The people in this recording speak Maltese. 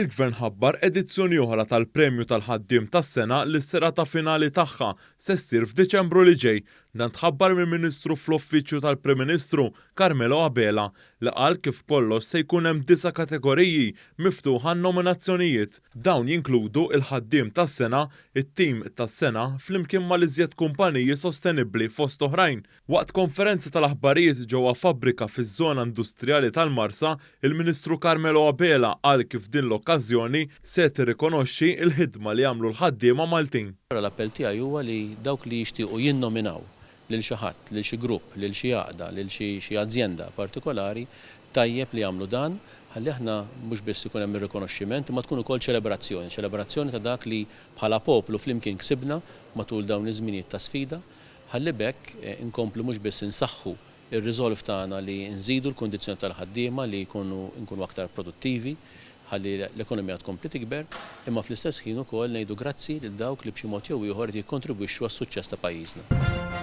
Il-Gvern ħabbar edizzjoni oħra tal-Premju tal-Ħaddiem tas-sena li s-serata finali tagħha se ssir f'Diċembru li ġej. Dan tħabbar mill-Ministru fl-Uffiċċju tal-Prim Ministru Carmelo Abela li qal kif kollox se jkun hemm 9 kategoriji miftuħa nominazzjonijiet. Dawn jinkludu il-ħaddiem tas-sena, it-tim tas-sena flimkien mal-iżjed kumpaniji sostenibbli fost oħrajn. Waqt konferenza tal-aħbarijiet ġewwa fabbrika fiż-żona industrijali tal-Marsa, il-Ministru Carmelo Abela qal kif din l-okkażjoni se tirrikonoxxi l-ħidma li jagħmlu l-ħaddiema Maltin. L-appell tiegħi huwa li dawk li jixtiequ jinnominaw lil xi ħadd, lil xi grupp, lil xi għaqda, lil xi azzjenda partikolari tajjeb li jagħmlu dan ħalli aħna mhux biss ikun hemm ir-rikonoxximent imma tkun ukoll ċelebrazzjoni ta' dak li bħala poplu flimkien ksibna matul dawn iż-żminijiet ta' sfida, ħalli bekk inkomplu mhux biss insaħħu ir-riżolv tagħna li nżidu l-kundizzjoni tal-ħaddiema li nkunu aktar produttivi ħalli l-ekonomija tkompli tikber, imma fl-istess ħin ukoll ngħidu grazzi lil dawk li b'xi mod jew ieħor jikkontribwixxu għas-suċċess ta' pajjiżna.